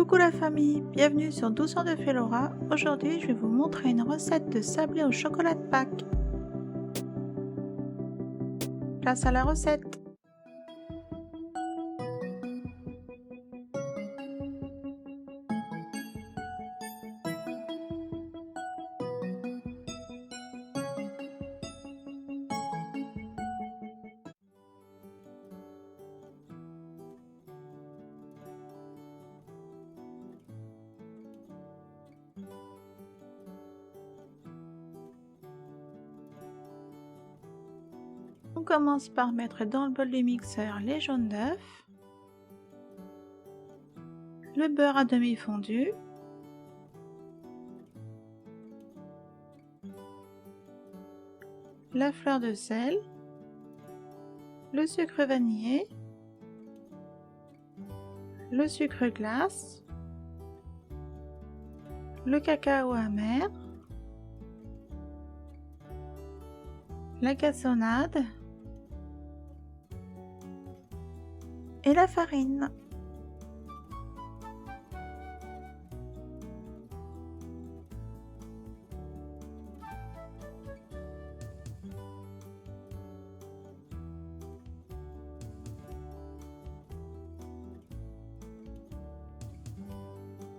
Coucou la famille, bienvenue sur Douceur de Félora. Aujourd'hui, je vais vous montrer une recette de sablé au chocolat de Pâques. Place à la recette. On commence par mettre dans le bol du mixeur les jaunes d'œufs, le beurre à demi fondu, la fleur de sel, le sucre vanillé, le sucre glace, le cacao amer, la cassonade et la farine.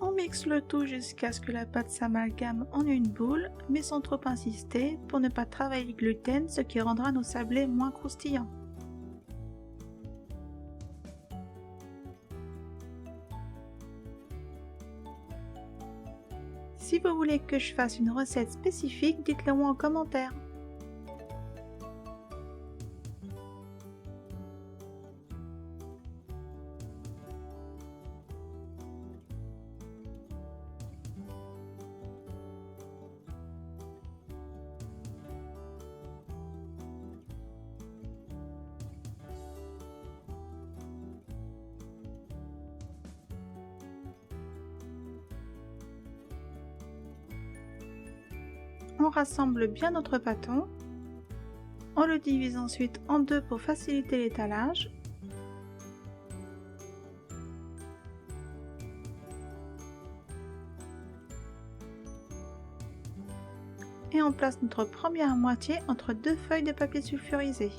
On mixe le tout jusqu'à ce que la pâte s'amalgame en une boule, mais sans trop insister pour ne pas travailler le gluten, ce qui rendra nos sablés moins croustillants. Si vous voulez que je fasse une recette spécifique, dites-le moi en commentaire. On rassemble bien notre pâton. On le divise ensuite en deux pour faciliter l'étalage. Et on place notre première moitié entre deux feuilles de papier sulfurisé.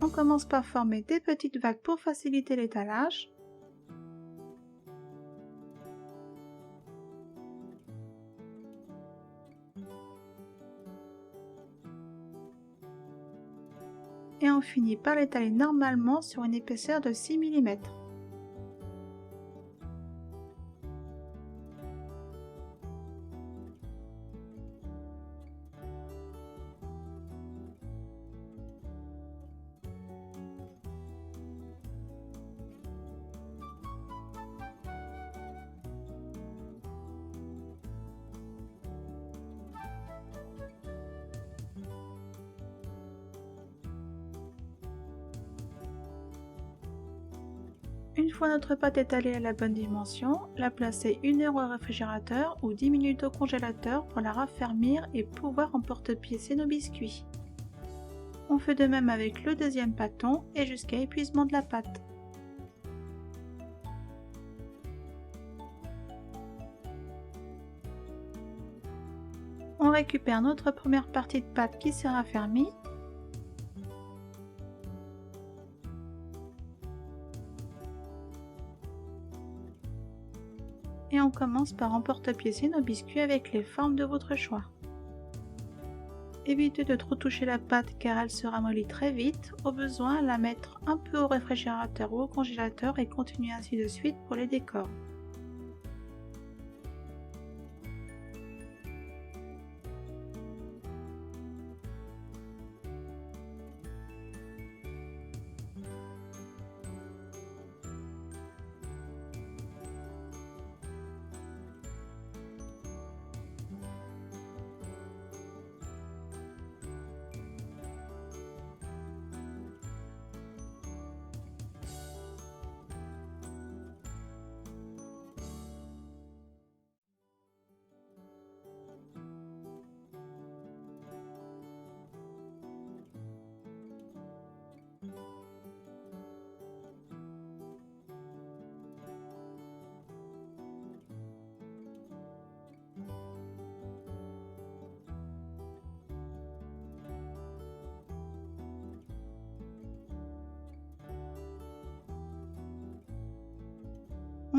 On commence par former des petites vagues pour faciliter l'étalage. Et on finit par l'étaler normalement sur une épaisseur de 6 mm. Une fois notre pâte étalée à la bonne dimension, la placer 1 heure au réfrigérateur ou 10 minutes au congélateur pour la raffermir et pouvoir emporte-piécer nos biscuits. On fait de même avec le deuxième pâton et jusqu'à épuisement de la pâte. On récupère notre première partie de pâte qui s'est raffermie. Et on commence par emporte-piécer nos biscuits avec les formes de votre choix. Évitez de trop toucher la pâte car elle se ramollit très vite. Au besoin, la mettre un peu au réfrigérateur ou au congélateur et continuer ainsi de suite pour les décors.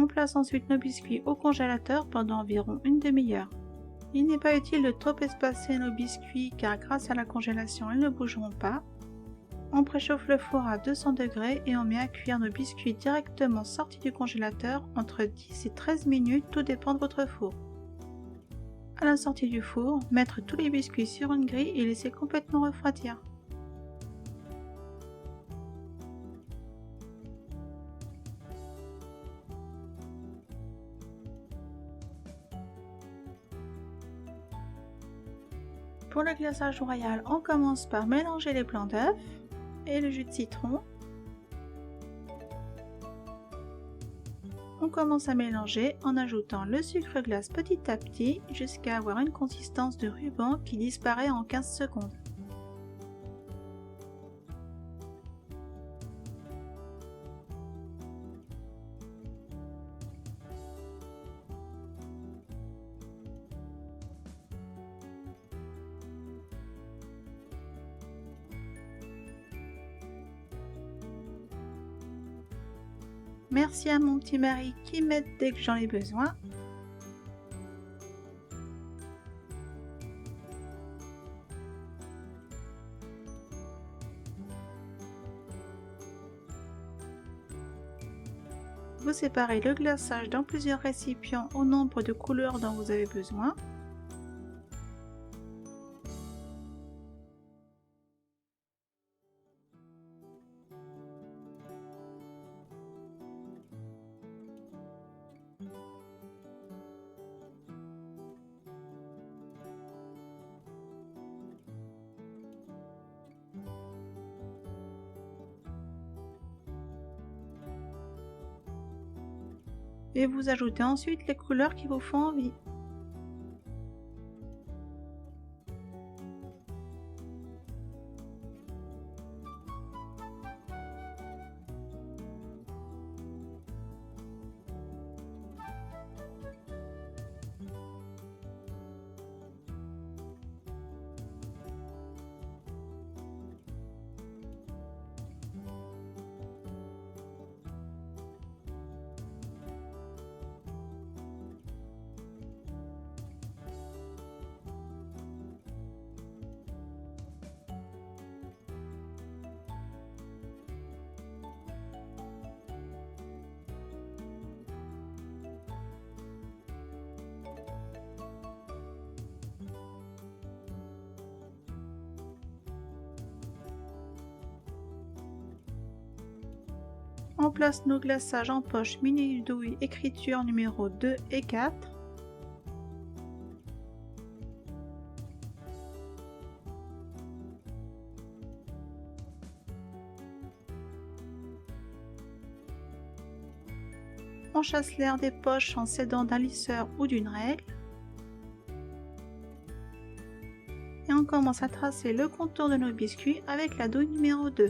On place ensuite nos biscuits au congélateur pendant environ une demi-heure. Il n'est pas utile de trop espacer nos biscuits car grâce à la congélation, ils ne bougeront pas. On préchauffe le four à 200 degrés et on met à cuire nos biscuits directement sortis du congélateur entre 10 et 13 minutes, tout dépend de votre four. À la sortie du four, mettre tous les biscuits sur une grille et laisser complètement refroidir. Pour le glaçage royal, on commence par mélanger les blancs d'œufs et le jus de citron. On commence à mélanger en ajoutant le sucre glace petit à petit jusqu'à avoir une consistance de ruban qui disparaît en 15 secondes. Merci à mon petit mari qui m'aide dès que j'en ai besoin. Vous séparez le glaçage dans plusieurs récipients au nombre de couleurs dont vous avez besoin. Et vous ajoutez ensuite les couleurs qui vous font envie. On place nos glaçages en poche mini douille écriture numéro 2 et 4. On chasse l'air des poches en s'aidant d'un lisseur ou d'une règle. Et on commence à tracer le contour de nos biscuits avec la douille numéro 2.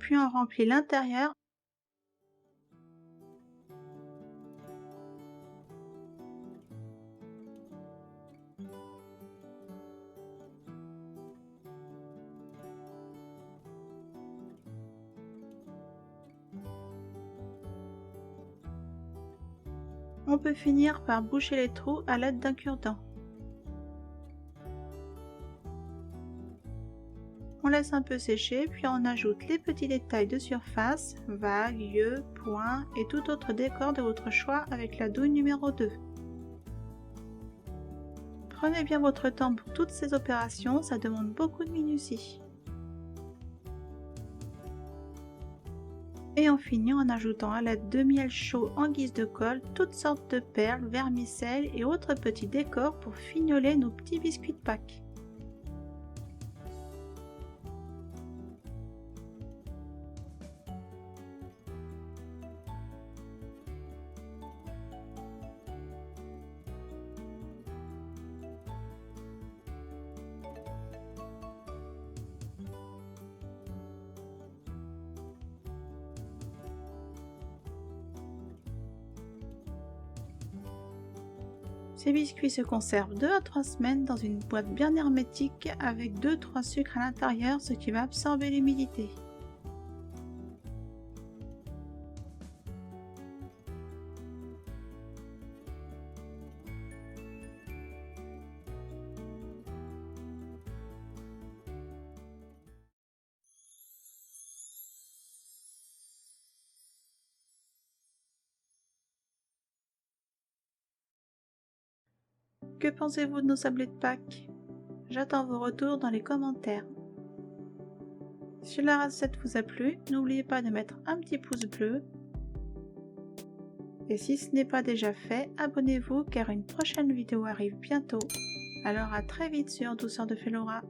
Puis on remplit l'intérieur. On peut finir par boucher les trous à l'aide d'un cure-dent. On laisse un peu sécher, puis on ajoute les petits détails de surface, vagues, yeux, points et tout autre décor de votre choix avec la douille numéro 2. Prenez bien votre temps pour toutes ces opérations, ça demande beaucoup de minutie. Et on finit en ajoutant à l'aide de miel chaud en guise de colle toutes sortes de perles, vermicelles et autres petits décors pour fignoler nos petits biscuits de Pâques. Ces biscuits se conservent 2 à 3 semaines dans une boîte bien hermétique avec 2-3 sucres à l'intérieur, ce qui va absorber l'humidité. Que pensez-vous de nos sablés de Pâques? J'attends vos retours dans les commentaires. Si la recette vous a plu, n'oubliez pas de mettre un petit pouce bleu. Et si ce n'est pas déjà fait, abonnez-vous car une prochaine vidéo arrive bientôt. Alors à très vite sur Douceur de Félora.